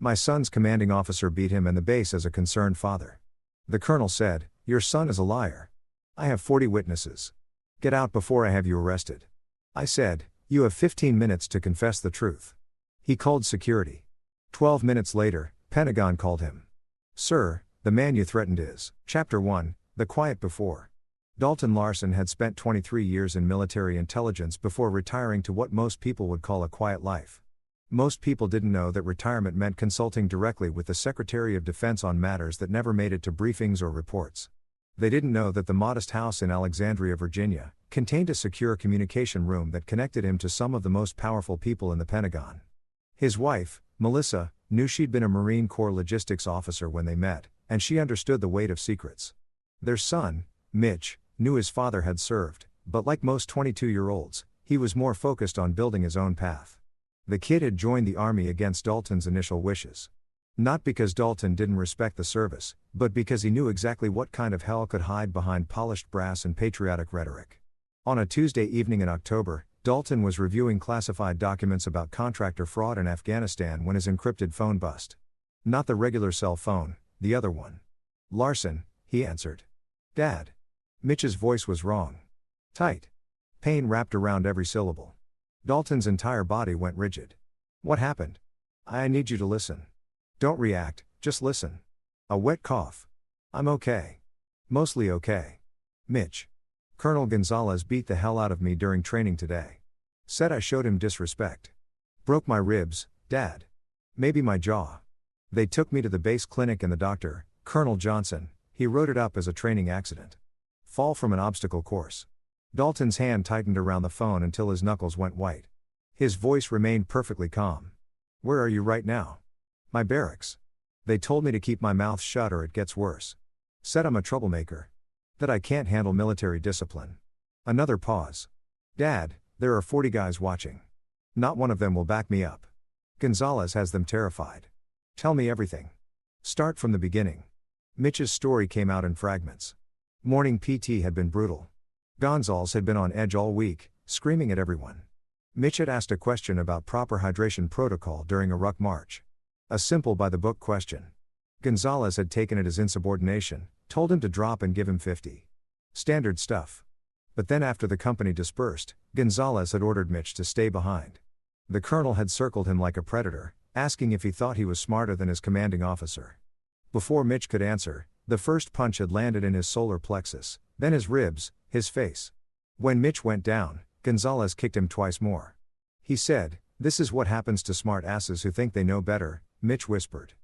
My son's commanding officer beat him and the base as a concerned father. The colonel said, "Your son is a liar. I have 40 witnesses. Get out before I have you arrested." I said, "You have 15 minutes to confess the truth." He called security. 12 minutes later, Pentagon called him. "Sir, the man you threatened is." Chapter 1, The Quiet Before. Dalton Larson had spent 23 years in military intelligence before retiring to what most people would call a quiet life. Most people didn't know that retirement meant consulting directly with the Secretary of Defense on matters that never made it to briefings or reports. They didn't know that the modest house in Alexandria, Virginia, contained a secure communication room that connected him to some of the most powerful people in the Pentagon. His wife, Melissa, knew she'd been a Marine Corps logistics officer when they met, and she understood the weight of secrets. Their son, Mitch, knew his father had served, but like most 22-year-olds, he was more focused on building his own path. The kid had joined the Army against Dalton's initial wishes. Not because Dalton didn't respect the service, but because he knew exactly what kind of hell could hide behind polished brass and patriotic rhetoric. On a Tuesday evening in October, Dalton was reviewing classified documents about contractor fraud in Afghanistan when his encrypted phone buzzed. Not the regular cell phone, the other one. "Larson," he answered. "Dad." Mitch's voice was wrong. Tight. Pain wrapped around every syllable. Dalton's entire body went rigid. "What happened?" "I need you to listen. Don't react, just listen." A wet cough. "I'm okay. Mostly okay. Mitch. Colonel Gonzalez beat the hell out of me during training today. Said I showed him disrespect. Broke my ribs, Dad. Maybe my jaw. They took me to the base clinic and the doctor, Colonel Johnson, he wrote it up as a training accident. Fall from an obstacle course." Dalton's hand tightened around the phone until his knuckles went white. His voice remained perfectly calm. "Where are you right now?" "My barracks. They told me to keep my mouth shut or it gets worse. Said I'm a troublemaker. That I can't handle military discipline." Another pause. "Dad, there are 40 guys watching. Not one of them will back me up. Gonzalez has them terrified. Tell me everything. Start from the beginning." Mitch's story came out in fragments. Morning PT had been brutal. Gonzalez had been on edge all week, screaming at everyone. Mitch had asked a question about proper hydration protocol during a ruck march. A simple by-the-book question. Gonzalez had taken it as insubordination, told him to drop and give him 50. Standard stuff. But then after the company dispersed, Gonzalez had ordered Mitch to stay behind. The colonel had circled him like a predator, asking if he thought he was smarter than his commanding officer. Before Mitch could answer, the first punch had landed in his solar plexus, then his ribs, his face. When Mitch went down, Gonzalez kicked him twice more. He said, "This is what happens to smart asses who think they know better," Mitch whispered.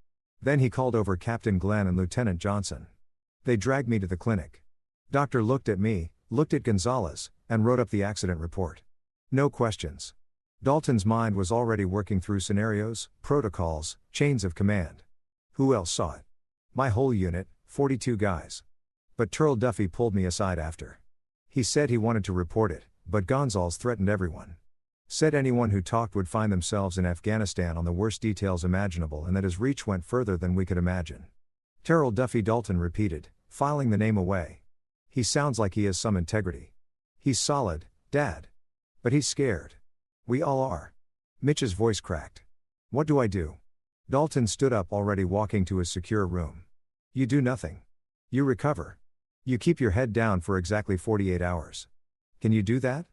Then he called over Captain Glenn and Lieutenant Johnson. They dragged me to the clinic. Doctor looked at me, looked at Gonzalez, and wrote up the accident report. No questions. Dalton's mind was already working through scenarios, protocols, chains of command. Who else saw it? My whole unit, 42 guys. But Turl Duffy pulled me aside after. He said he wanted to report it, but Gonzalez threatened everyone. Said anyone who talked would find themselves in Afghanistan on the worst details imaginable and that his reach went further than we could imagine. Turl Duffy, Dalton repeated, filing the name away. He sounds like he has some integrity. He's solid, Dad. But he's scared. We all are. Mitch's voice cracked. What do I do? Dalton stood up, already walking to his secure room. You do nothing. You recover. You keep your head down for exactly 48 hours. Can you do that?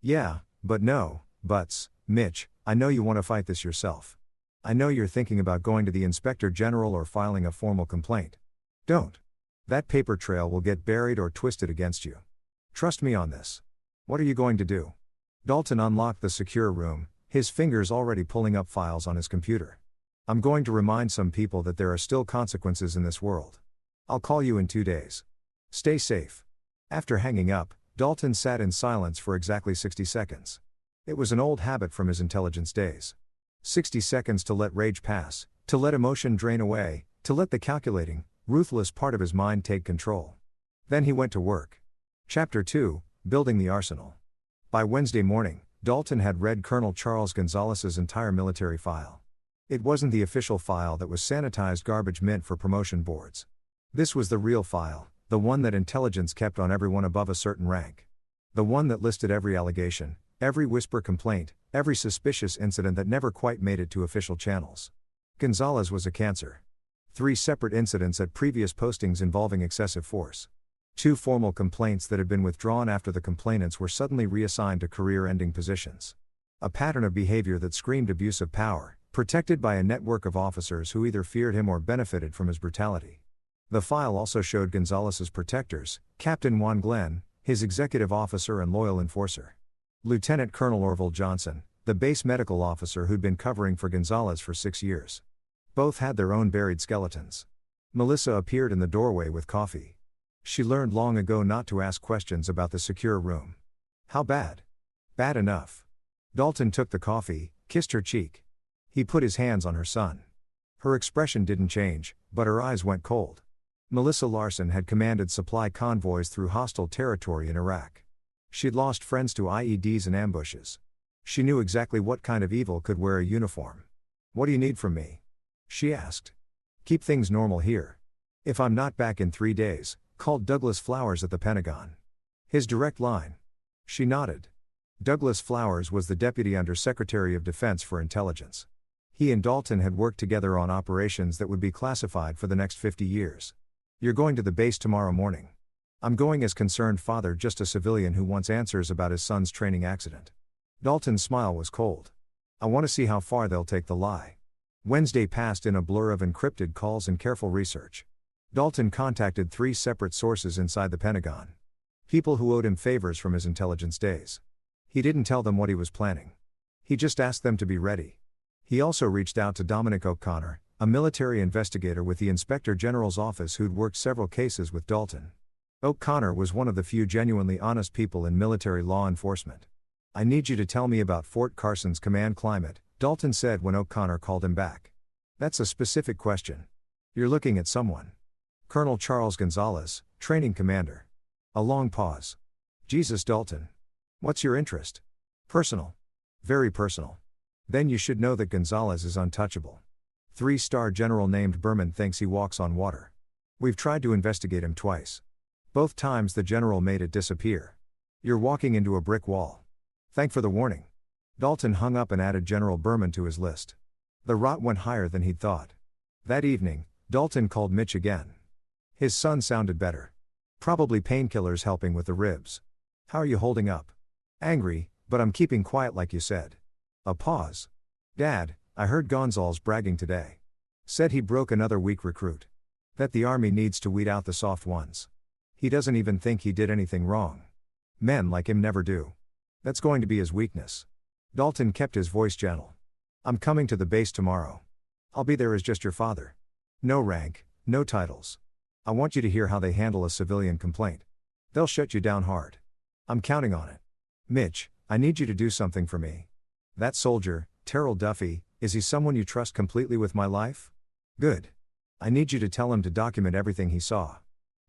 Yeah, but no, buts, Mitch, I know you want to fight this yourself. I know you're thinking about going to the Inspector General or filing a formal complaint. Don't. That paper trail will get buried or twisted against you. Trust me on this. What are you going to do? Dalton unlocked the secure room, his fingers already pulling up files on his computer. I'm going to remind some people that there are still consequences in this world. I'll call you in 2 days. Stay safe. After hanging up, Dalton sat in silence for exactly 60 seconds. It was an old habit from his intelligence days. 60 seconds to let rage pass, to let emotion drain away, to let the calculating, ruthless part of his mind take control. Then he went to work. Chapter 2, Building the Arsenal. By Wednesday morning, Dalton had read Colonel Charles Gonzalez's entire military file. It wasn't the official file that was sanitized garbage meant for promotion boards. This was the real file, the one that intelligence kept on everyone above a certain rank. The one that listed every allegation, every whisper complaint, every suspicious incident that never quite made it to official channels. Gonzalez was a cancer. 3 separate incidents at previous postings involving excessive force. 2 formal complaints that had been withdrawn after the complainants were suddenly reassigned to career-ending positions. A pattern of behavior that screamed abuse of power, protected by a network of officers who either feared him or benefited from his brutality. The file also showed Gonzalez's protectors, Captain Juan Glenn, his executive officer and loyal enforcer. Lieutenant Colonel Orville Johnson, the base medical officer who'd been covering for Gonzalez for 6 years. Both had their own buried skeletons. Melissa appeared in the doorway with coffee. She learned long ago not to ask questions about the secure room. How bad? Bad enough. Dalton took the coffee, kissed her cheek. He put his hands on her son. Her expression didn't change, but her eyes went cold. Melissa Larson had commanded supply convoys through hostile territory in Iraq. She'd lost friends to IEDs and ambushes. She knew exactly what kind of evil could wear a uniform. "What do you need from me?" she asked. "Keep things normal here. If I'm not back in 3 days, call Douglas Flowers at the Pentagon." His direct line. She nodded. Douglas Flowers was the Deputy Undersecretary of Defense for Intelligence. He and Dalton had worked together on operations that would be classified for the next 50 years. "You're going to the base tomorrow morning." "I'm going as concerned father, just a civilian who wants answers about his son's training accident." Dalton's smile was cold. "I want to see how far they'll take the lie." Wednesday passed in a blur of encrypted calls and careful research. Dalton contacted 3 separate sources inside the Pentagon. People who owed him favors from his intelligence days. He didn't tell them what he was planning. He just asked them to be ready. He also reached out to Dominic O'Connor, a military investigator with the Inspector General's office who'd worked several cases with Dalton. O'Connor was one of the few genuinely honest people in military law enforcement. "I need you to tell me about Fort Carson's command climate," Dalton said when O'Connor called him back. "That's a specific question. You're looking at someone." "Colonel Charles Gonzalez, training commander." A long pause. "Jesus, Dalton. What's your interest?" "Personal. Very personal." "Then you should know that Gonzalez is untouchable. 3-star general named Berman thinks he walks on water. We've tried to investigate him twice. Both times the general made it disappear. You're walking into a brick wall. Thank for the warning." Dalton hung up and added General Berman to his list. The rot went higher than he'd thought. That evening, Dalton called Mitch again. His son sounded better. "Probably painkillers helping with the ribs. How are you holding up?" "Angry, but I'm keeping quiet like you said." A pause. "Dad, I heard Gonzalez bragging today. Said he broke another weak recruit. That the army needs to weed out the soft ones. He doesn't even think he did anything wrong. Men like him never do. That's going to be his weakness." Dalton kept his voice gentle. "I'm coming to the base tomorrow. I'll be there as just your father. No rank, no titles. I want you to hear how they handle a civilian complaint. They'll shut you down hard. I'm counting on it. Mitch, I need you to do something for me. That soldier, Terrell Duffy, is he someone you trust completely with my life?" "Good. I need you to tell him to document everything he saw.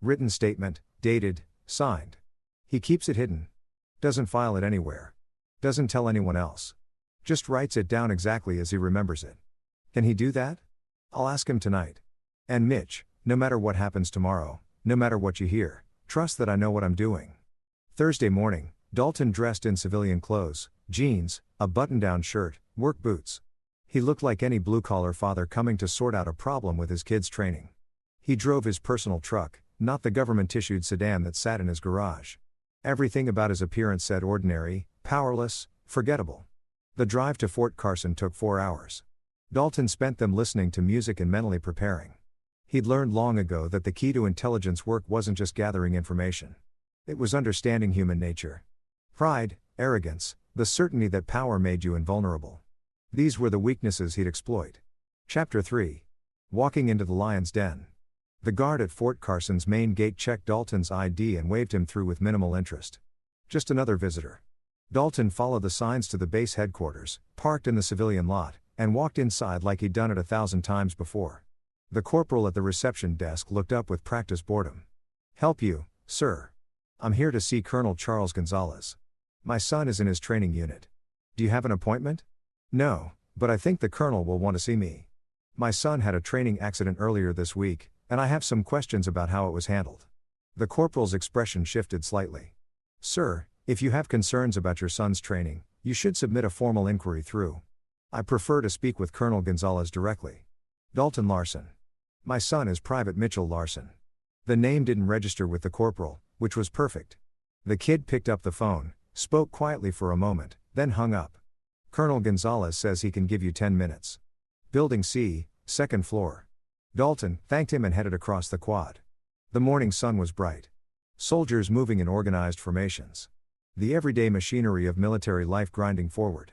Written statement, dated, signed. He keeps it hidden. Doesn't file it anywhere. Doesn't tell anyone else. Just writes it down exactly as he remembers it. Can he do that? I'll ask him tonight. And Mitch, no matter what happens tomorrow, no matter what you hear, trust that I know what I'm doing." Thursday morning, Dalton dressed in civilian clothes, jeans, a button-down shirt, work boots. He looked like any blue-collar father coming to sort out a problem with his kids' training. He drove his personal truck, not the government-issued sedan that sat in his garage. Everything about his appearance said ordinary, powerless, forgettable. The drive to Fort Carson took 4 hours. Dalton spent them listening to music and mentally preparing. He'd learned long ago that the key to intelligence work wasn't just gathering information. It was understanding human nature. Pride, arrogance, the certainty that power made you invulnerable. These were the weaknesses he'd exploit. Chapter 3. Walking into the lion's den. The guard at Fort Carson's main gate checked Dalton's ID and waved him through with minimal interest. Just another visitor. Dalton followed the signs to the base headquarters, parked in the civilian lot, and walked inside like he'd done it 1,000 times before. The corporal at the reception desk looked up with practiced boredom. "Help you, sir. I'm here to see Colonel Charles Gonzalez. My son is in his training unit. Do you have an appointment?" "No, but I think the colonel will want to see me. My son had a training accident earlier this week, and I have some questions about how it was handled." The corporal's expression shifted slightly. "Sir, if you have concerns about your son's training, you should submit a formal inquiry through. I prefer to speak with Colonel Gonzalez directly." Dalton Larson. My son is Private Mitchell Larson. The name didn't register with the corporal, which was perfect. The kid picked up the phone, spoke quietly for a moment, then hung up. Colonel Gonzalez says he can give you 10 minutes. Building C, second floor. Dalton thanked him and headed across the quad. The morning sun was bright. Soldiers moving in organized formations. The everyday machinery of military life grinding forward.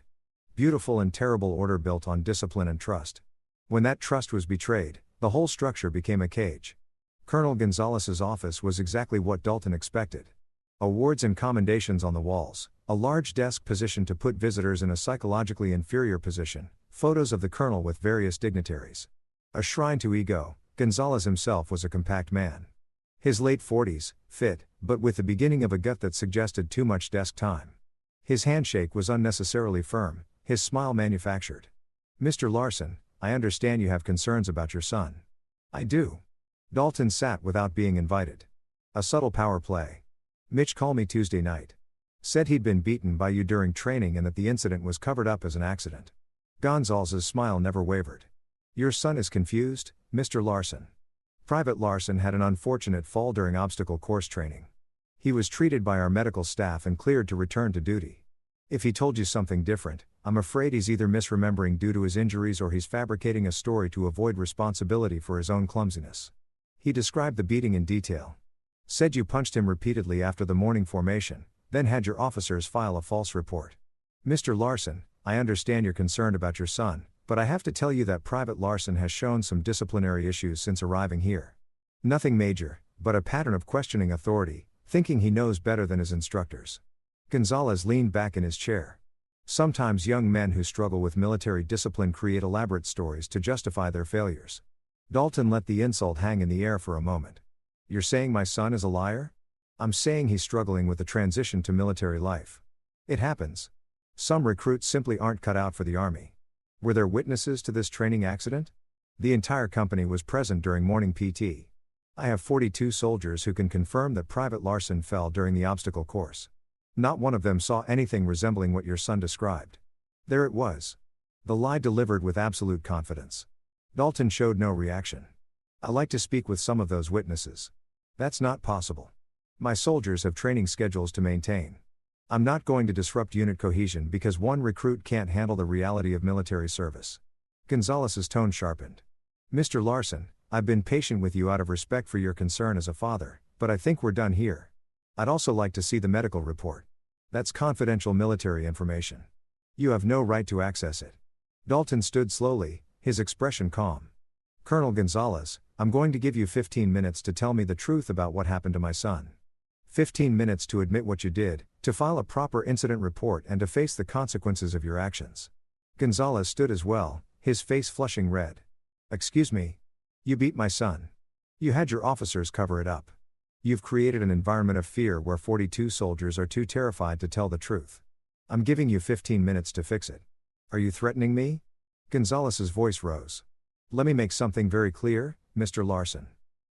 Beautiful and terrible order built on discipline and trust. When that trust was betrayed, the whole structure became a cage. Colonel Gonzalez's office was exactly what Dalton expected. Awards and commendations on the walls, a large desk positioned to put visitors in a psychologically inferior position, photos of the colonel with various dignitaries. A shrine to ego. Gonzalez himself was a compact man. His late 40s, fit, but with the beginning of a gut that suggested too much desk time. His handshake was unnecessarily firm, his smile manufactured. Mr. Larson, I understand you have concerns about your son. I do. Dalton sat without being invited. A subtle power play. Mitch called me Tuesday night. Said he'd been beaten by you during training and that the incident was covered up as an accident. Gonzalez's smile never wavered. Your son is confused, Mr. Larson. Private Larson had an unfortunate fall during obstacle course training. He was treated by our medical staff and cleared to return to duty. If he told you something different, I'm afraid he's either misremembering due to his injuries or he's fabricating a story to avoid responsibility for his own clumsiness. He described the beating in detail. Said you punched him repeatedly after the morning formation, then had your officers file a false report. Mr. Larson, I understand you're concerned about your son, but I have to tell you that Private Larson has shown some disciplinary issues since arriving here. Nothing major, but a pattern of questioning authority, thinking he knows better than his instructors. Gonzalez leaned back in his chair. Sometimes young men who struggle with military discipline create elaborate stories to justify their failures. Dalton let the insult hang in the air for a moment. You're saying my son is a liar? I'm saying he's struggling with the transition to military life. It happens. Some recruits simply aren't cut out for the army. Were there witnesses to this training accident? The entire company was present during morning PT. I have 42 soldiers who can confirm that Private Larson fell during the obstacle course. Not one of them saw anything resembling what your son described. There it was. The lie delivered with absolute confidence. Dalton showed no reaction. I like to speak with some of those witnesses. That's not possible. My soldiers have training schedules to maintain. I'm not going to disrupt unit cohesion because one recruit can't handle the reality of military service. Gonzalez's tone sharpened. Mr. Larson, I've been patient with you out of respect for your concern as a father, but I think we're done here. I'd also like to see the medical report. That's confidential military information. You have no right to access it. Dalton stood slowly, his expression calm. Colonel Gonzalez, I'm going to give you 15 minutes to tell me the truth about what happened to my son. 15 minutes to admit what you did, to file a proper incident report and to face the consequences of your actions. Gonzalez stood as well, his face flushing red. Excuse me. You beat my son. You had your officers cover it up. You've created an environment of fear where 42 soldiers are too terrified to tell the truth. I'm giving you 15 minutes to fix it. Are you threatening me? Gonzalez's voice rose. Let me make something very clear, Mr. Larson.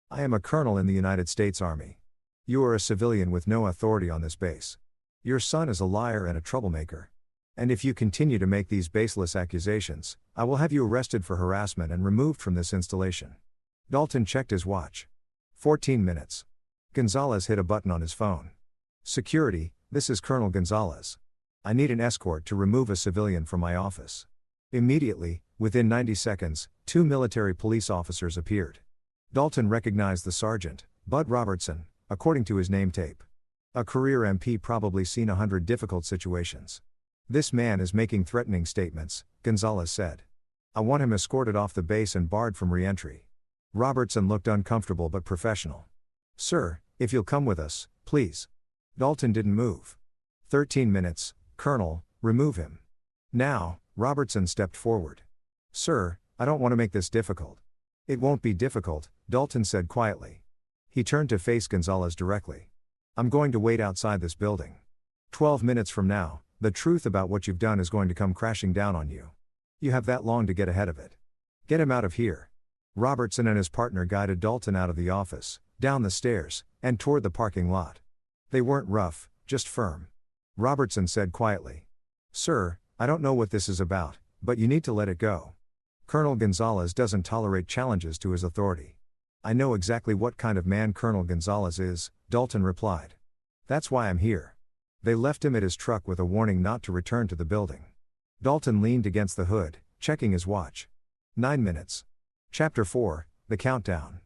I am a colonel in the United States Army. You are a civilian with no authority on this base. Your son is a liar and a troublemaker. And if you continue to make these baseless accusations, I will have you arrested for harassment and removed from this installation. Dalton checked his watch. 14 minutes. Gonzalez hit a button on his phone. Security, this is Colonel Gonzalez. I need an escort to remove a civilian from my office. Immediately, within 90 seconds, 2 military police officers appeared. Dalton recognized the sergeant, Bud Robertson, according to his name tape. A career MP probably seen 100 difficult situations. This man is making threatening statements, Gonzalez said. I want him escorted off the base and barred from re-entry. Robertson looked uncomfortable but professional. Sir, if you'll come with us, please. Dalton didn't move. 13 minutes, Colonel, remove him. Now, Robertson stepped forward. Sir, I don't want to make this difficult. It won't be difficult, Dalton said quietly. He turned to face Gonzalez directly. I'm going to wait outside this building. 12 minutes from now, the truth about what you've done is going to come crashing down on you. You have that long to get ahead of it. Get him out of here. Robertson and his partner guided Dalton out of the office, down the stairs, and toward the parking lot. They weren't rough, just firm. Robertson said quietly. Sir, I don't know what this is about, but you need to let it go. Colonel Gonzalez doesn't tolerate challenges to his authority. I know exactly what kind of man Colonel Gonzalez is, Dalton replied. That's why I'm here. They left him at his truck with a warning not to return to the building. Dalton leaned against the hood, checking his watch. 9 minutes. Chapter 4, The Countdown.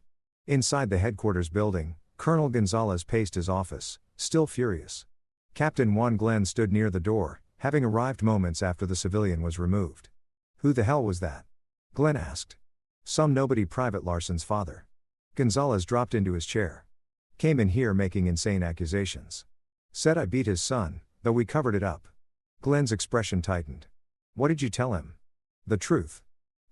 Inside the headquarters building, Colonel Gonzalez paced his office, still furious. Captain Juan Glenn stood near the door, having arrived moments after the civilian was removed. Who the hell was that? Glenn asked. Some nobody, Private Larson's father. Gonzalez dropped into his chair. Came in here making insane accusations. Said I beat his son, though we covered it up. Glenn's expression tightened. What did you tell him? The truth.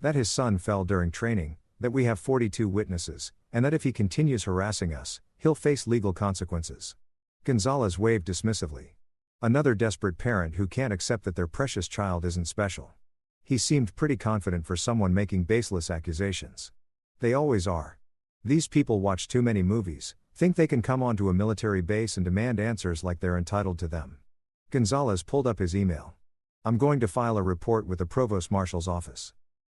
That his son fell during training, that we have 42 witnesses, and that if he continues harassing us, he'll face legal consequences. Gonzalez waved dismissively. Another desperate parent who can't accept that their precious child isn't special. He seemed pretty confident for someone making baseless accusations. They always are. These people watch too many movies, think they can come onto a military base and demand answers like they're entitled to them. Gonzalez pulled up his email. I'm going to file a report with the Provost Marshal's office.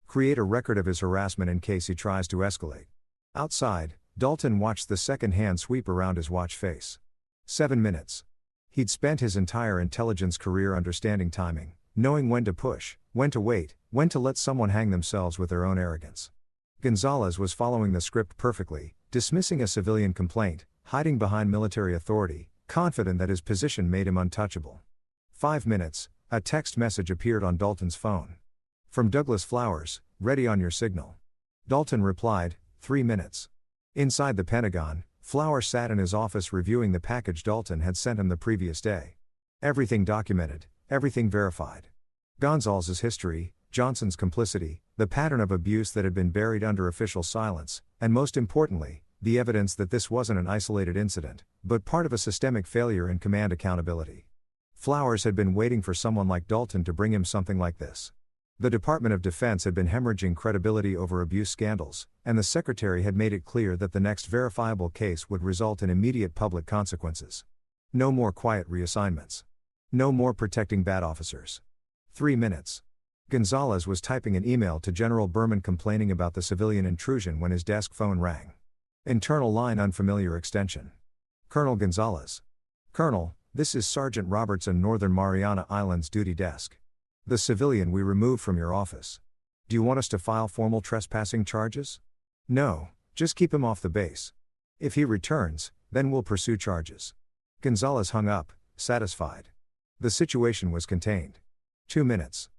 Create a record of his harassment in case he tries to escalate. Outside, Dalton watched the second hand sweep around his watch face. 7 minutes. He'd spent his entire intelligence career understanding timing, knowing when to push, when to wait, when to let someone hang themselves with their own arrogance. Gonzalez was following the script perfectly, dismissing a civilian complaint, hiding behind military authority, confident that his position made him untouchable. 5 minutes, a text message appeared on Dalton's phone. From Douglas Flowers, ready on your signal. Dalton replied, 3 minutes. Inside the Pentagon, Flowers sat in his office reviewing the package Dalton had sent him the previous day. Everything documented, everything verified. Gonzalez's history, Johnson's complicity, the pattern of abuse that had been buried under official silence, and most importantly, the evidence that this wasn't an isolated incident, but part of a systemic failure in command accountability. Flowers had been waiting for someone like Dalton to bring him something like this. The Department of Defense had been hemorrhaging credibility over abuse scandals, and the Secretary had made it clear that the next verifiable case would result in immediate public consequences. No more quiet reassignments. No more protecting bad officers. 3 minutes. Gonzalez was typing an email to General Berman complaining about the civilian intrusion when his desk phone rang. Internal line unfamiliar extension. Colonel Gonzalez. Colonel, this is Sergeant Robertson, Northern Mariana Islands duty desk. The civilian we removed from your office. Do you want us to file formal trespassing charges? No, just keep him off the base. If he returns, then we'll pursue charges. Gonzalez hung up, satisfied. The situation was contained. 2 minutes.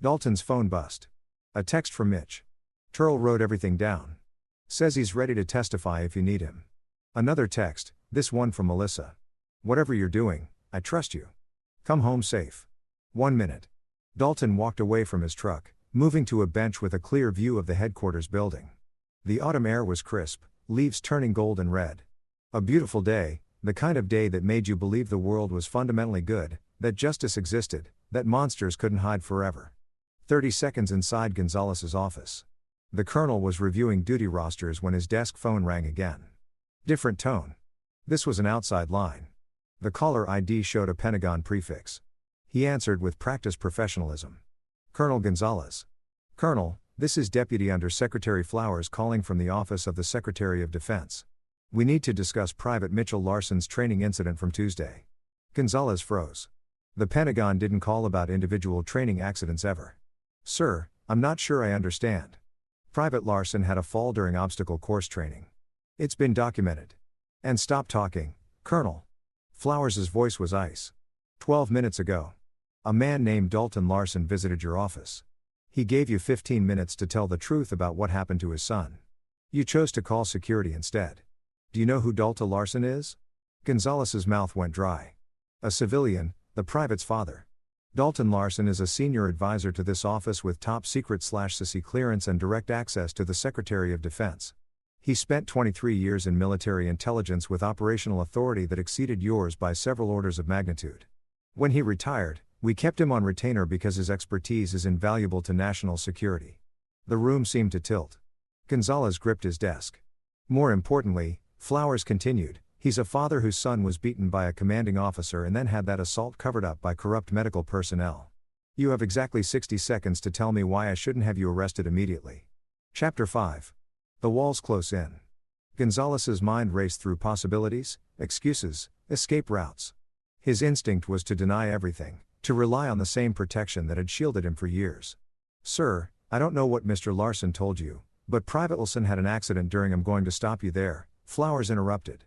Dalton's phone buzzed. A text from Mitch. Turl wrote everything down. Says he's ready to testify if you need him. Another text, this one from Melissa. Whatever you're doing, I trust you. Come home safe. 1 minute. Dalton walked away from his truck, moving to a bench with a clear view of the headquarters building. The autumn air was crisp, leaves turning gold and red. A beautiful day, the kind of day that made you believe the world was fundamentally good, that justice existed, that monsters couldn't hide forever. 30 seconds inside Gonzalez's office. The colonel was reviewing duty rosters when his desk phone rang again. Different tone. This was an outside line. The caller ID showed a Pentagon prefix. He answered with practiced professionalism. Colonel Gonzalez. Colonel, this is Deputy Under-Secretary Flowers calling from the Office of the Secretary of Defense. We need to discuss Private Mitchell Larson's training incident from Tuesday. Gonzalez froze. The Pentagon didn't call about individual training accidents ever. Sir, I'm not sure I understand. Private Larson had a fall during obstacle course training. It's been documented. And stop talking, Colonel. Flowers's voice was ice. 12 minutes ago. A man named Dalton Larson visited your office. He gave you 15 minutes to tell the truth about what happened to his son. You chose to call security instead. Do you know who Dalton Larson is? Gonzalez's mouth went dry. A civilian, the private's father. Dalton Larson is a senior advisor to this office with top secret/SEC clearance and direct access to the Secretary of Defense. He spent 23 years in military intelligence with operational authority that exceeded yours by several orders of magnitude. When he retired, we kept him on retainer because his expertise is invaluable to national security. The room seemed to tilt. Gonzalez gripped his desk. More importantly, Flowers continued, he's a father whose son was beaten by a commanding officer and then had that assault covered up by corrupt medical personnel. You have exactly 60 seconds to tell me why I shouldn't have you arrested immediately. Chapter 5. The walls close in. Gonzalez's mind raced through possibilities, excuses, escape routes. His instinct was to deny everything, to rely on the same protection that had shielded him for years. Sir, I don't know what Mr. Larson told you, but Private Wilson had an accident during. I'm going to stop you there, Flowers interrupted.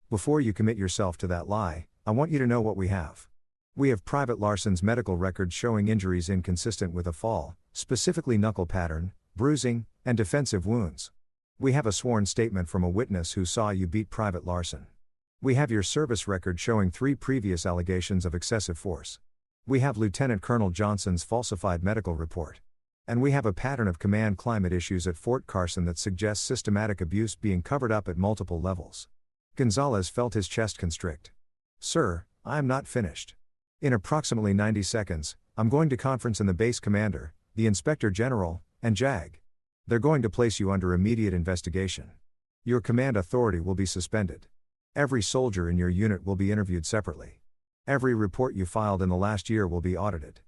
Before you commit yourself to that lie, I want you to know what we have. We have Private Larson's medical records showing injuries inconsistent with a fall, specifically knuckle pattern, bruising, and defensive wounds. We have a sworn statement from a witness who saw you beat Private Larson. We have your service record showing 3 previous allegations of excessive force. We have Lieutenant Colonel Johnson's falsified medical report. And we have a pattern of command climate issues at Fort Carson that suggests systematic abuse being covered up at multiple levels. Gonzalez felt his chest constrict. Sir, I am not finished. In approximately 90 seconds, I'm going to conference in the base commander, the Inspector General, and JAG. They're going to place you under immediate investigation. Your command authority will be suspended. Every soldier in your unit will be interviewed separately. Every report you filed in the last year will be audited.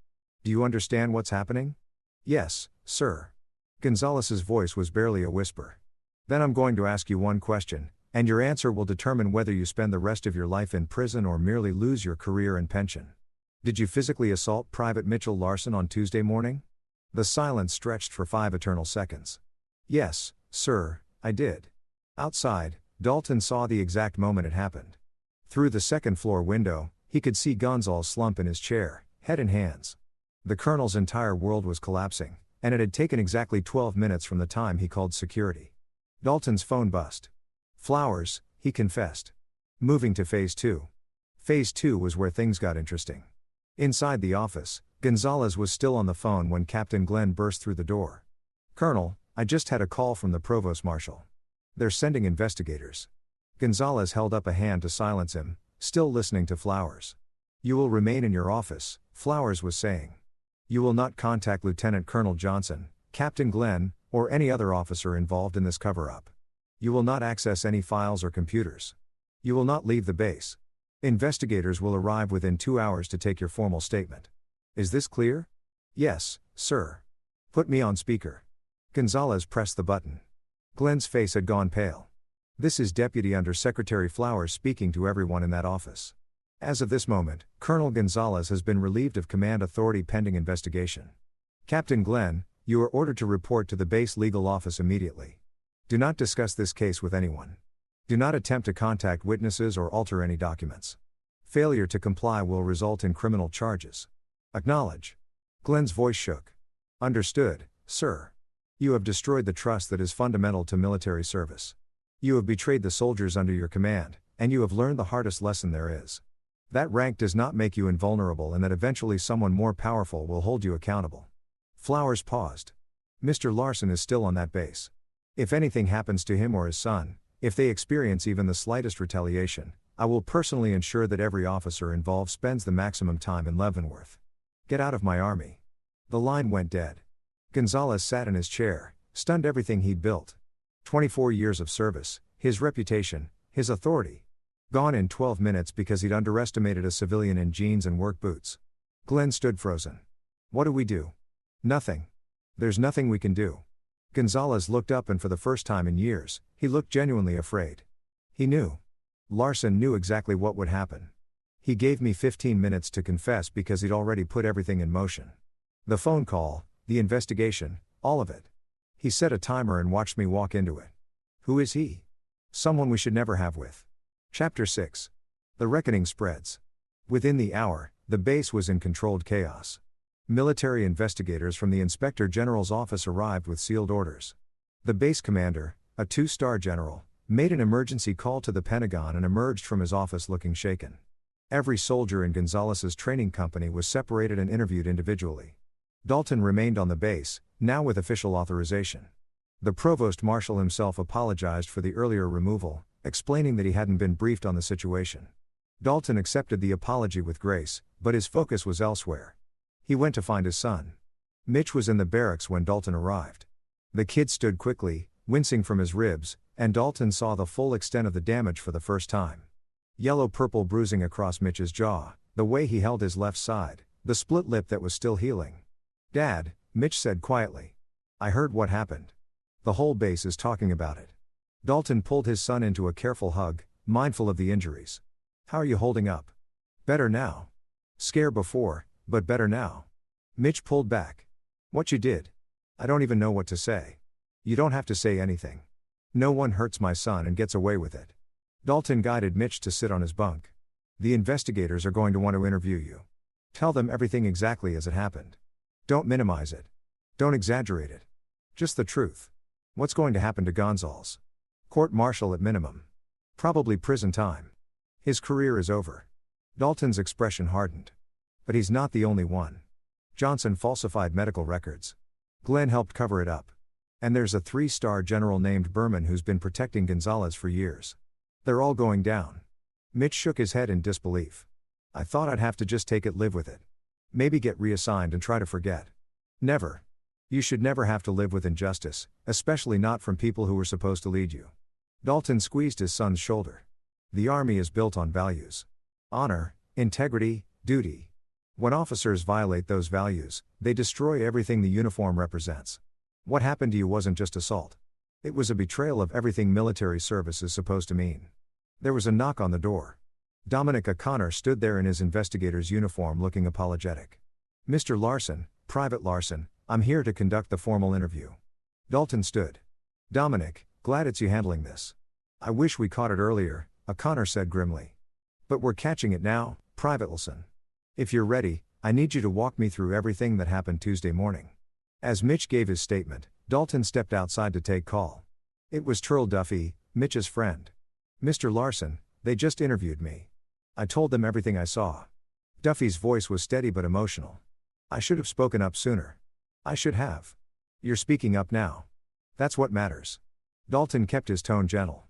Do you understand what's happening? Yes, sir. Gonzalez's voice was barely a whisper. Then I'm going to ask you one question, and your answer will determine whether you spend the rest of your life in prison or merely lose your career and pension. Did you physically assault Private Mitchell Larson on Tuesday morning? The silence stretched for 5 eternal seconds. Yes, sir, I did. Outside, Dalton saw the exact moment it happened. Through the second-floor window, he could see Gonzalez slump in his chair, head in hands. The colonel's entire world was collapsing, and it had taken exactly 12 minutes from the time he called security. Dalton's phone buzzed. Flowers, he confessed. Moving to Phase 2. Phase 2 was where things got interesting. Inside the office, Gonzalez was still on the phone when Captain Glenn burst through the door. Colonel, I just had a call from the Provost Marshal. They're sending investigators. Gonzalez held up a hand to silence him, still listening to Flowers. You will remain in your office, Flowers was saying. You will not contact Lieutenant Colonel Johnson, Captain Glenn, or any other officer involved in this cover-up. You will not access any files or computers. You will not leave the base. Investigators will arrive within 2 hours to take your formal statement. Is this clear? Yes, sir. Put me on speaker. Gonzalez pressed the button. Glenn's face had gone pale. This is Deputy Under-Secretary Flowers speaking to everyone in that office. As of this moment, Colonel Gonzalez has been relieved of command authority pending investigation. Captain Glenn, you are ordered to report to the base legal office immediately. Do not discuss this case with anyone. Do not attempt to contact witnesses or alter any documents. Failure to comply will result in criminal charges. Acknowledge. Glenn's voice shook. Understood, sir. You have destroyed the trust that is fundamental to military service. You have betrayed the soldiers under your command, and you have learned the hardest lesson there is. That rank does not make you invulnerable and that eventually someone more powerful will hold you accountable. Flowers paused. Mr. Larson is still on that base. If anything happens to him or his son, if they experience even the slightest retaliation, I will personally ensure that every officer involved spends the maximum time in Leavenworth. Get out of my army. The line went dead. Gonzalez sat in his chair, stunned. Everything he'd built. 24 years of service, his reputation, his authority. Gone in 12 minutes because he'd underestimated a civilian in jeans and work boots. Glenn stood frozen. What do we do? Nothing. There's nothing we can do. Gonzalez looked up and for the first time in years, he looked genuinely afraid. He knew. Larson knew exactly what would happen. He gave me 15 minutes to confess because he'd already put everything in motion. The phone call, the investigation, all of it. He set a timer and watched me walk into it. Who is he? Someone we should never have with. Chapter 6. The reckoning spreads. Within the hour, the base was in controlled chaos. Military investigators from the Inspector General's office arrived with sealed orders. The base commander, a 2-star general, made an emergency call to the Pentagon and emerged from his office looking shaken. Every soldier in Gonzalez's training company was separated and interviewed individually. Dalton remained on the base, now with official authorization. The Provost Marshal himself apologized for the earlier removal, explaining that he hadn't been briefed on the situation. Dalton accepted the apology with grace, but his focus was elsewhere. He went to find his son. Mitch was in the barracks when Dalton arrived. The kid stood quickly, wincing from his ribs, and Dalton saw the full extent of the damage for the first time. Yellow-purple bruising across Mitch's jaw, the way he held his left side, The split lip that was still healing. Dad, Mitch said quietly. I heard what happened. The whole base is talking about it. Dalton pulled his son into a careful hug, mindful of the injuries. How are you holding up? Better now. Scare before, but better now. Mitch pulled back. What you did? I don't even know what to say. You don't have to say anything. No one hurts my son and gets away with it. Dalton guided Mitch to sit on his bunk. The investigators are going to want to interview you. Tell them everything exactly as it happened. Don't minimize it. Don't exaggerate it. Just the truth. What's going to happen to Gonzalez? Court-martial at minimum. Probably prison time. His career is over. Dalton's expression hardened. But he's not the only one. Johnson falsified medical records. Glenn helped cover it up. And there's a 3-star general named Berman who's been protecting Gonzalez for years. They're all going down. Mitch shook his head in disbelief. I thought I'd have to just take it, live with it. Maybe get reassigned and try to forget. Never. You should never have to live with injustice, especially not from people who were supposed to lead you. Dalton squeezed his son's shoulder. The Army is built on values. Honor, integrity, duty. When officers violate those values, they destroy everything the uniform represents. What happened to you wasn't just assault. It was a betrayal of everything military service is supposed to mean. There was a knock on the door. Dominic O'Connor stood there in his investigator's uniform looking apologetic. Mr. Larson, Private Larson, I'm here to conduct the formal interview. Dalton stood. Dominic, glad it's you handling this. I wish we caught it earlier, O'Connor said grimly. But we're catching it now, Private Larson. If you're ready, I need you to walk me through everything that happened Tuesday morning. As Mitch gave his statement, Dalton stepped outside to take call. It was Turl Duffy, Mitch's friend. Mr. Larson, they just interviewed me. I told them everything I saw. Duffy's voice was steady but emotional. I should have spoken up sooner. I should have. You're speaking up now. That's what matters. Dalton kept his tone gentle.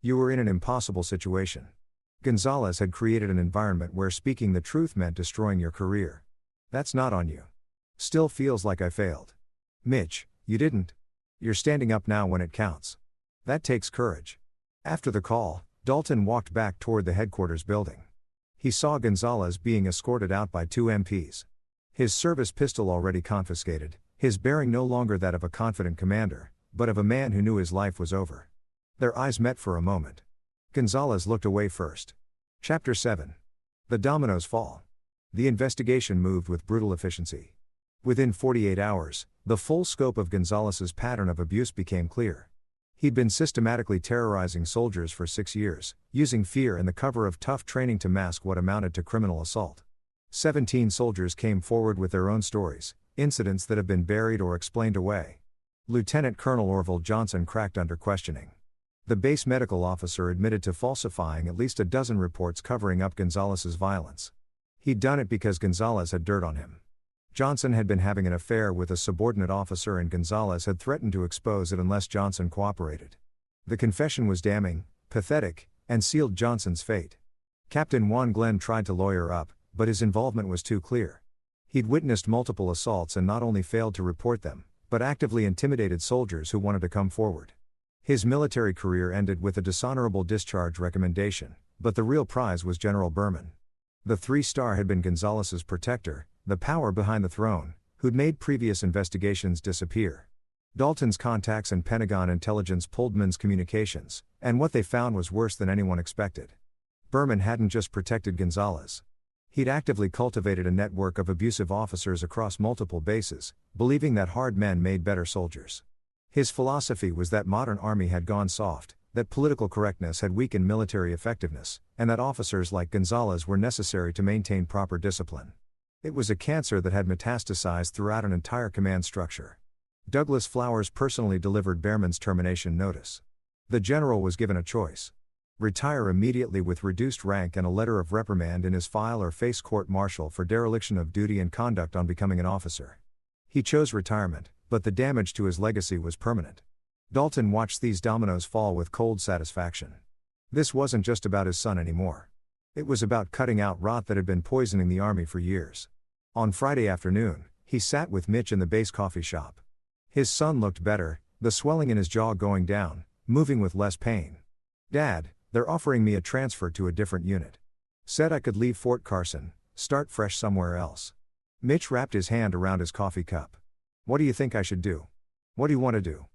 You were in an impossible situation. Gonzalez had created an environment where speaking the truth meant destroying your career. That's not on you. Still feels like I failed. Mitch, you didn't. You're standing up now when it counts. That takes courage. After the call, Dalton walked back toward the headquarters building. He saw Gonzalez being escorted out by 2 MPs. His service pistol already confiscated, his bearing no longer that of a confident commander, but of a man who knew his life was over. Their eyes met for a moment. Gonzalez looked away first. Chapter 7. The dominoes fall. The investigation moved with brutal efficiency. Within 48 hours, the full scope of Gonzalez's pattern of abuse became clear. He'd been systematically terrorizing soldiers for 6 years, using fear and the cover of tough training to mask what amounted to criminal assault. 17 soldiers came forward with their own stories, incidents that have been buried or explained away. Lieutenant Colonel Orville Johnson cracked under questioning. The base medical officer admitted to falsifying at least a dozen reports covering up Gonzalez's violence. He'd done it because Gonzalez had dirt on him. Johnson had been having an affair with a subordinate officer and Gonzalez had threatened to expose it unless Johnson cooperated. The confession was damning, pathetic, and sealed Johnson's fate. Captain Juan Glenn tried to lawyer up, but his involvement was too clear. He'd witnessed multiple assaults and not only failed to report them, but actively intimidated soldiers who wanted to come forward. His military career ended with a dishonorable discharge recommendation, but the real prize was General Berman. The 3-star had been Gonzalez's protector, the power behind the throne, who'd made previous investigations disappear. Dalton's contacts and Pentagon intelligence pulled Man's communications, and what they found was worse than anyone expected. Berman hadn't just protected Gonzalez. He'd actively cultivated a network of abusive officers across multiple bases, believing that hard men made better soldiers. His philosophy was that modern army had gone soft, that political correctness had weakened military effectiveness, and that officers like Gonzalez were necessary to maintain proper discipline. It was a cancer that had metastasized throughout an entire command structure. Douglas Flowers personally delivered Berman's termination notice. The general was given a choice. Retire immediately with reduced rank and a letter of reprimand in his file, or face court-martial for dereliction of duty and conduct on becoming an officer. He chose retirement, but the damage to his legacy was permanent. Dalton watched these dominoes fall with cold satisfaction. This wasn't just about his son anymore. It was about cutting out rot that had been poisoning the Army for years. On Friday afternoon, he sat with Mitch in the base coffee shop. His son looked better, the swelling in his jaw going down, moving with less pain. "Dad, they're offering me a transfer to a different unit. Said I could leave Fort Carson, start fresh somewhere else." Mitch wrapped his hand around his coffee cup. What do you think I should do? What do you want to do?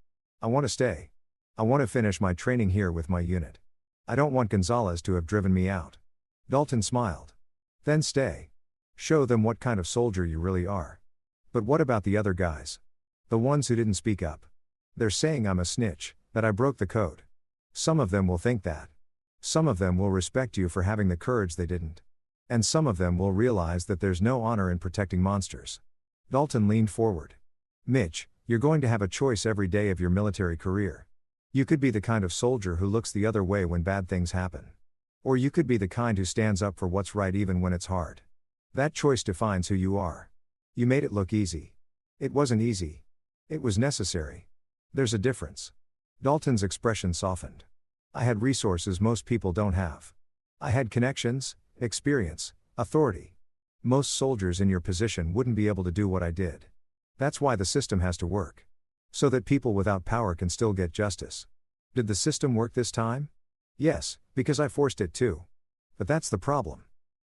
I want to stay. I want to finish my training here with my unit. I don't want Gonzalez to have driven me out. Dalton smiled. Then stay. Show them what kind of soldier you really are. But what about the other guys? The ones who didn't speak up. They're saying I'm a snitch, that I broke the code. Some of them will think that. Some of them will respect you for having the courage they didn't. And some of them will realize that there's no honor in protecting monsters. Dalton leaned forward. Mitch, you're going to have a choice every day of your military career. You could be the kind of soldier who looks the other way when bad things happen. Or you could be the kind who stands up for what's right even when it's hard. That choice defines who you are. You made it look easy. It wasn't easy. It was necessary. There's a difference. Dalton's expression softened. I had resources most people don't have. I had connections, experience, authority. Most soldiers in your position wouldn't be able to do what I did. That's why the system has to work. So that people without power can still get justice. Did the system work this time? Yes, because I forced it to. But that's the problem.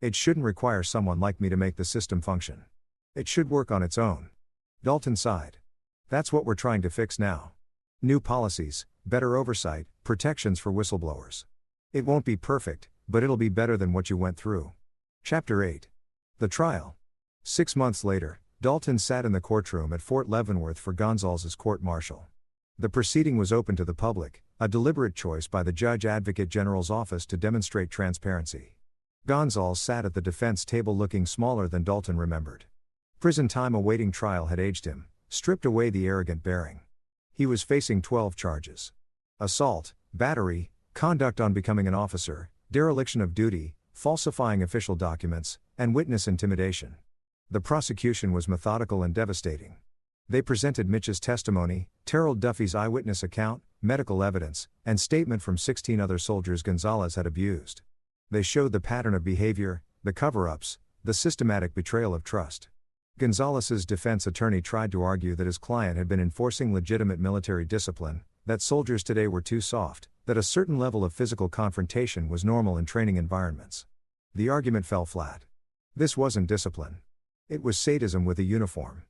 It shouldn't require someone like me to make the system function. It should work on its own. Dalton sighed. That's what we're trying to fix now. New policies, better oversight, protections for whistleblowers. It won't be perfect, but it'll be better than what you went through. Chapter 8. The Trial. 6 months later, Dalton sat in the courtroom at Fort Leavenworth for Gonzalez's court-martial. The proceeding was open to the public, a deliberate choice by the Judge Advocate General's office to demonstrate transparency. Gonzalez sat at the defense table looking smaller than Dalton remembered. Prison time awaiting trial had aged him, stripped away the arrogant bearing. He was facing 12 charges. Assault, battery, conduct on becoming an officer, dereliction of duty, falsifying official documents, and witness intimidation. The prosecution was methodical and devastating. They presented Mitch's testimony, Terrell Duffy's eyewitness account, medical evidence, and statement from 16 other soldiers Gonzalez had abused. They showed the pattern of behavior, the cover-ups, the systematic betrayal of trust. Gonzalez's defense attorney tried to argue that his client had been enforcing legitimate military discipline, that soldiers today were too soft, that a certain level of physical confrontation was normal in training environments. The argument fell flat. This wasn't discipline. It was sadism with a uniform.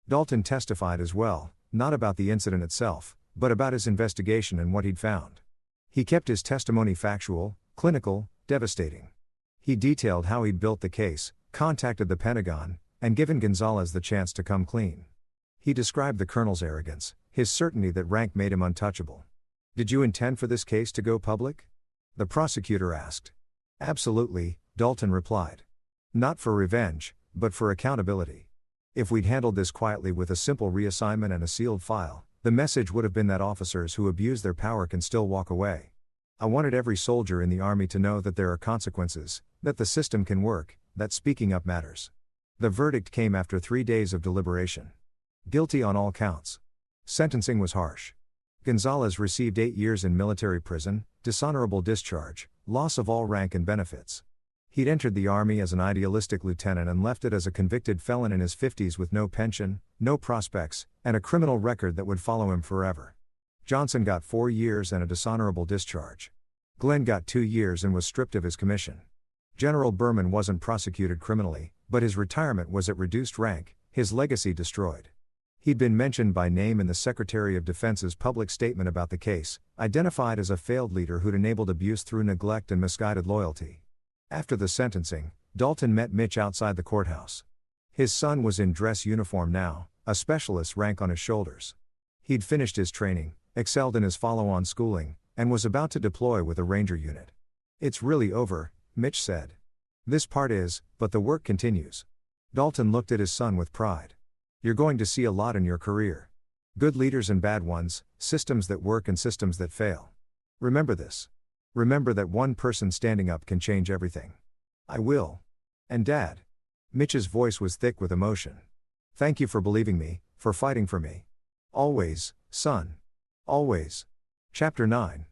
Dalton testified as well, not about the incident itself, but about his investigation and what he'd found. He kept his testimony factual, clinical, devastating. He detailed how he'd built the case, contacted the Pentagon, and given Gonzalez the chance to come clean. He described the colonel's arrogance, his certainty that rank made him untouchable. Did you intend for this case to go public? The prosecutor asked. Absolutely, Dalton replied. Not for revenge, but for accountability. If we'd handled this quietly with a simple reassignment and a sealed file, the message would have been that officers who abuse their power can still walk away. I wanted every soldier in the Army to know that there are consequences, that the system can work, that speaking up matters. The verdict came after 3 days of deliberation. Guilty on all counts. Sentencing was harsh. Gonzalez received 8 years in military prison, dishonorable discharge, loss of all rank and benefits. He'd entered the Army as an idealistic lieutenant and left it as a convicted felon in his 50s with no pension, no prospects, and a criminal record that would follow him forever. Johnson got 4 years and a dishonorable discharge. Glenn got 2 years and was stripped of his commission. General Berman wasn't prosecuted criminally, but his retirement was at reduced rank, his legacy destroyed. He'd been mentioned by name in the Secretary of Defense's public statement about the case, identified as a failed leader who'd enabled abuse through neglect and misguided loyalty. After the sentencing, Dalton met Mitch outside the courthouse. His son was in dress uniform now, a specialist's rank on his shoulders. He'd finished his training, excelled in his follow-on schooling, and was about to deploy with a Ranger unit. It's really over, Mitch said. This part is, but the work continues. Dalton looked at his son with pride. You're going to see a lot in your career. Good leaders and bad ones, systems that work and systems that fail. Remember this. Remember that one person standing up can change everything. I will. And Dad. Mitch's voice was thick with emotion. Thank you for believing me, for fighting for me. Always, son. Always. Chapter 9.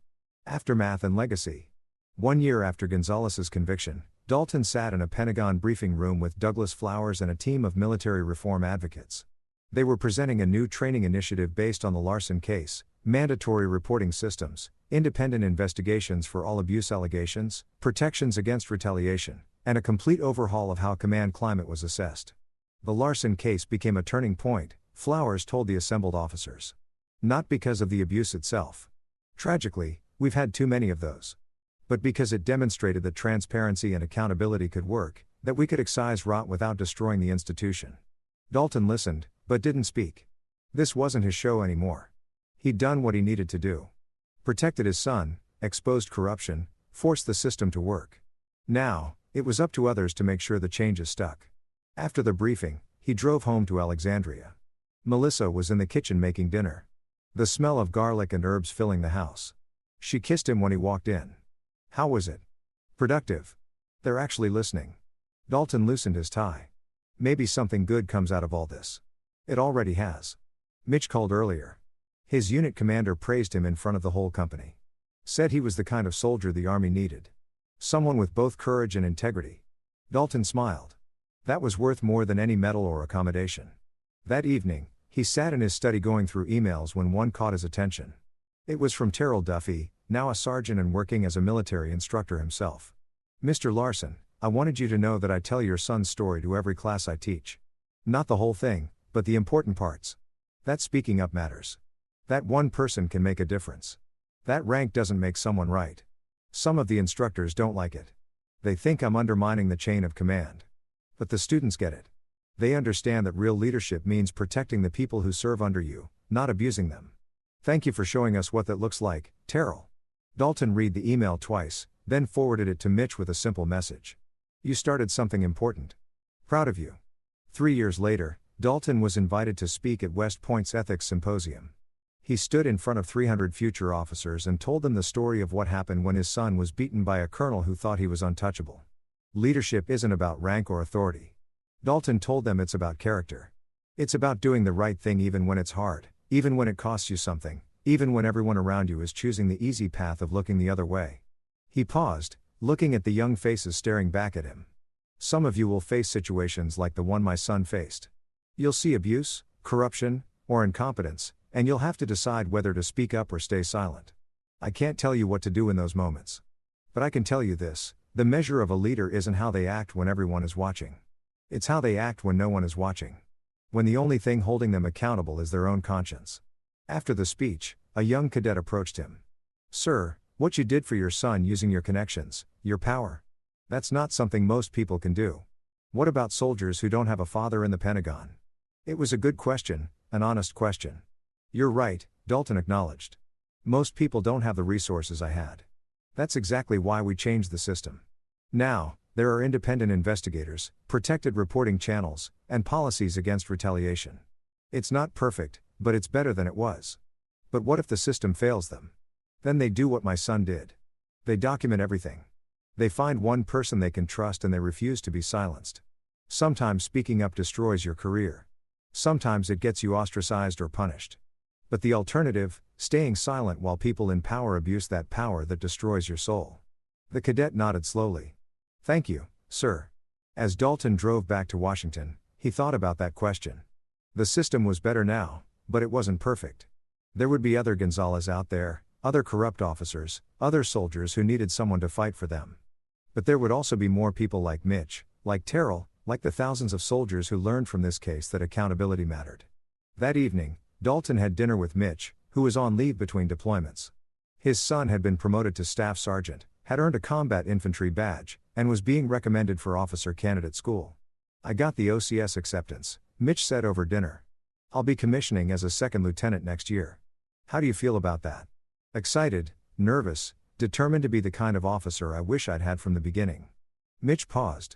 Aftermath and Legacy. 1 year after Gonzalez's conviction, Dalton sat in a Pentagon briefing room with Douglas Flowers and a team of military reform advocates. They were presenting a new training initiative based on the Larson case, mandatory reporting systems, independent investigations for all abuse allegations, protections against retaliation, and a complete overhaul of how command climate was assessed. The Larson case became a turning point, Flowers told the assembled officers. Not because of the abuse itself. Tragically, we've had too many of those. But because it demonstrated that transparency and accountability could work, that we could excise rot without destroying the institution. Dalton listened, but didn't speak. This wasn't his show anymore. He'd done what he needed to do. Protected his son, exposed corruption, forced the system to work. Now, it was up to others to make sure the changes stuck. After the briefing, he drove home to Alexandria. Melissa was in the kitchen making dinner. The smell of garlic and herbs filling the house. She kissed him when he walked in. How was it? Productive. They're actually listening. Dalton loosened his tie. Maybe something good comes out of all this. It already has. Mitch called earlier. His unit commander praised him in front of the whole company. Said he was the kind of soldier the army needed. Someone with both courage and integrity. Dalton smiled. That was worth more than any medal or accommodation. That evening, he sat in his study going through emails when one caught his attention. It was from Terrell Duffy, now a sergeant and working as a military instructor himself. Mr. Larson, I wanted you to know that I tell your son's story to every class I teach. Not the whole thing, but the important parts. That speaking up matters. That one person can make a difference. That rank doesn't make someone right. Some of the instructors don't like it. They think I'm undermining the chain of command. But the students get it. They understand that real leadership means protecting the people who serve under you, not abusing them. Thank you for showing us what that looks like, Terrell. Dalton read the email twice, then forwarded it to Mitch with a simple message. You started something important. Proud of you. 3 years later, Dalton was invited to speak at West Point's Ethics Symposium. He stood in front of 300 future officers and told them the story of what happened when his son was beaten by a colonel who thought he was untouchable. Leadership isn't about rank or authority. Dalton told them it's about character. It's about doing the right thing even when it's hard, even when it costs you something, even when everyone around you is choosing the easy path of looking the other way. He paused, looking at the young faces staring back at him. Some of you will face situations like the one my son faced. You'll see abuse, corruption, or incompetence, and you'll have to decide whether to speak up or stay silent. I can't tell you what to do in those moments. But I can tell you this, the measure of a leader isn't how they act when everyone is watching. It's how they act when no one is watching. When the only thing holding them accountable is their own conscience. After the speech, a young cadet approached him. Sir, what you did for your son using your connections, your power. That's not something most people can do. What about soldiers who don't have a father in the Pentagon? It was a good question, an honest question. You're right, Dalton acknowledged. Most people don't have the resources I had. That's exactly why we changed the system. Now, there are independent investigators, protected reporting channels, and policies against retaliation. It's not perfect, but it's better than it was. But what if the system fails them? Then they do what my son did. They document everything. They find one person they can trust and they refuse to be silenced. Sometimes speaking up destroys your career. Sometimes it gets you ostracized or punished. But the alternative, staying silent while people in power abuse that power that destroys your soul. The cadet nodded slowly. Thank you, sir. As Dalton drove back to Washington, he thought about that question. The system was better now, but it wasn't perfect. There would be other Gonzalez out there, other corrupt officers, other soldiers who needed someone to fight for them. But there would also be more people like Mitch, like Terrell, like the thousands of soldiers who learned from this case that accountability mattered. That evening, Dalton had dinner with Mitch, who was on leave between deployments. His son had been promoted to staff sergeant, had earned a combat infantry badge, and was being recommended for officer candidate school. I got the OCS acceptance, Mitch said over dinner. I'll be commissioning as a second lieutenant next year. How do you feel about that? Excited, nervous, determined to be the kind of officer I wish I'd had from the beginning. Mitch paused.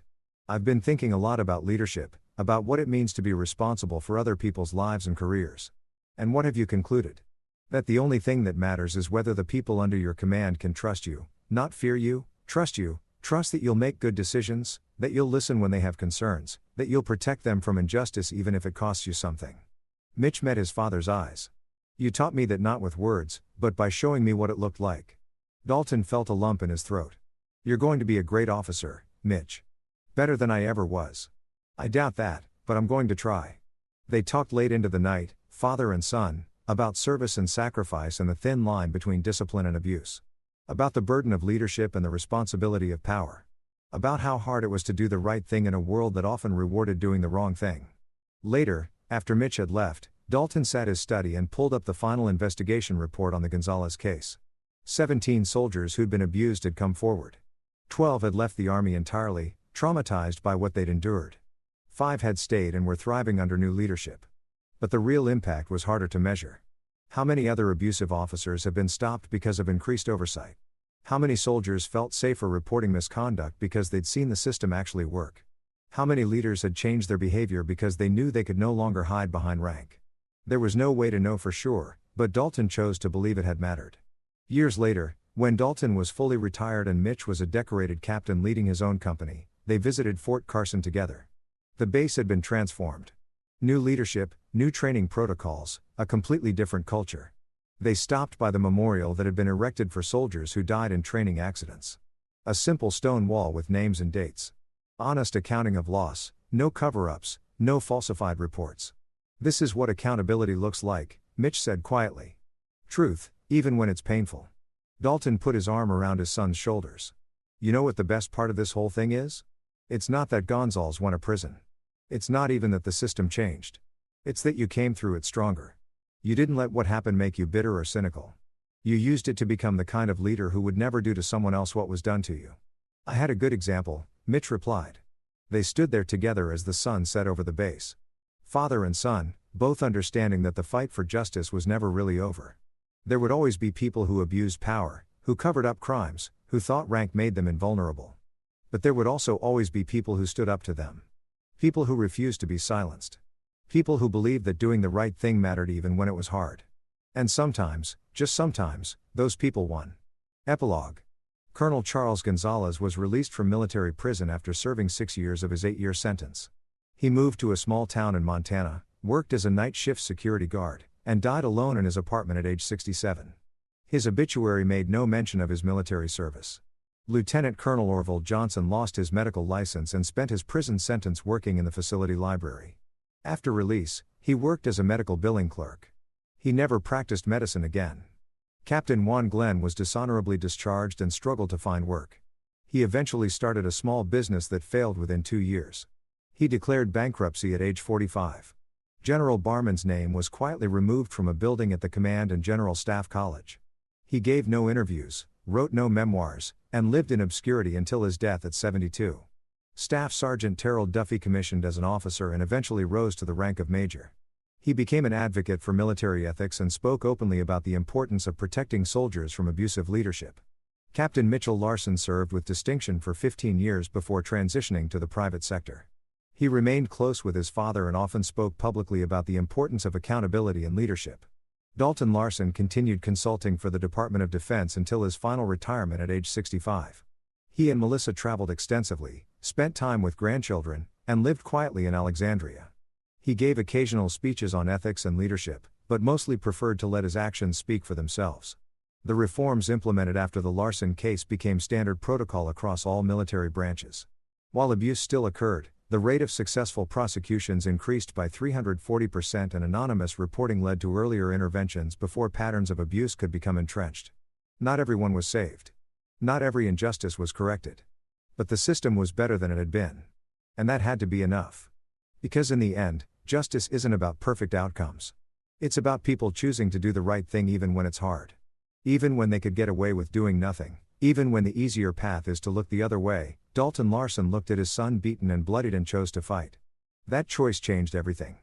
I've been thinking a lot about leadership, about what it means to be responsible for other people's lives and careers. And what have you concluded? That the only thing that matters is whether the people under your command can trust you, not fear you, trust that you'll make good decisions, that you'll listen when they have concerns, that you'll protect them from injustice even if it costs you something. Mitch met his father's eyes. You taught me that not with words, but by showing me what it looked like. Dalton felt a lump in his throat. You're going to be a great officer, Mitch. Better than I ever was. I doubt that, but I'm going to try. They talked late into the night, father and son, about service and sacrifice and the thin line between discipline and abuse. About the burden of leadership and the responsibility of power. About how hard it was to do the right thing in a world that often rewarded doing the wrong thing. Later, after Mitch had left, Dalton sat his study and pulled up the final investigation report on the Gonzalez case. 17 soldiers who'd been abused had come forward. 12 had left the army entirely, traumatized by what they'd endured. 5 had stayed and were thriving under new leadership. But the real impact was harder to measure. How many other abusive officers have been stopped because of increased oversight? How many soldiers felt safer reporting misconduct because they'd seen the system actually work? How many leaders had changed their behavior because they knew they could no longer hide behind rank? There was no way to know for sure, but Dalton chose to believe it had mattered. Years later, when Dalton was fully retired and Mitch was a decorated captain leading his own company, they visited Fort Carson together. The base had been transformed. New leadership, new training protocols, a completely different culture. They stopped by the memorial that had been erected for soldiers who died in training accidents. A simple stone wall with names and dates. Honest accounting of loss, no cover-ups, no falsified reports. This is what accountability looks like, Mitch said quietly. Truth, even when it's painful. Dalton put his arm around his son's shoulders. You know what the best part of this whole thing is? It's not that Gonzalez went to prison. It's not even that the system changed. It's that you came through it stronger. You didn't let what happened make you bitter or cynical. You used it to become the kind of leader who would never do to someone else what was done to you. I had a good example, Mitch replied. They stood there together as the sun set over the base. Father and son, both understanding that the fight for justice was never really over. There would always be people who abused power, who covered up crimes, who thought rank made them invulnerable. But there would also always be people who stood up to them. People who refused to be silenced. People who believed that doing the right thing mattered even when it was hard. And sometimes, just sometimes, those people won. Epilogue. Colonel Charles Gonzalez was released from military prison after serving 6 years of his 8-year sentence. He moved to a small town in Montana, worked as a night shift security guard, and died alone in his apartment at age 67. His obituary made no mention of his military service. Lieutenant Colonel Orville Johnson lost his medical license and spent his prison sentence working in the facility library. After release, he worked as a medical billing clerk. He never practiced medicine again. Captain Juan Glenn was dishonorably discharged and struggled to find work. He eventually started a small business that failed within 2 years. He declared bankruptcy at age 45. General Barman's name was quietly removed from a building at the Command and General Staff College. He gave no interviews, wrote no memoirs, and lived in obscurity until his death at 72. Staff Sergeant Terrell Duffy commissioned as an officer and eventually rose to the rank of major. He became an advocate for military ethics and spoke openly about the importance of protecting soldiers from abusive leadership. Captain Mitchell Larson served with distinction for 15 years before transitioning to the private sector. He remained close with his father and often spoke publicly about the importance of accountability and leadership. Dalton Larson continued consulting for the Department of Defense until his final retirement at age 65. He and Melissa traveled extensively, spent time with grandchildren, and lived quietly in Alexandria. He gave occasional speeches on ethics and leadership, but mostly preferred to let his actions speak for themselves. The reforms implemented after the Larson case became standard protocol across all military branches. While abuse still occurred, the rate of successful prosecutions increased by 340% and anonymous reporting led to earlier interventions before patterns of abuse could become entrenched. Not everyone was saved. Not every injustice was corrected. But the system was better than it had been. And that had to be enough. Because in the end, justice isn't about perfect outcomes. It's about people choosing to do the right thing even when it's hard. Even when they could get away with doing nothing, even when the easier path is to look the other way. Dalton Larson looked at his son beaten and bloodied and chose to fight. That choice changed everything.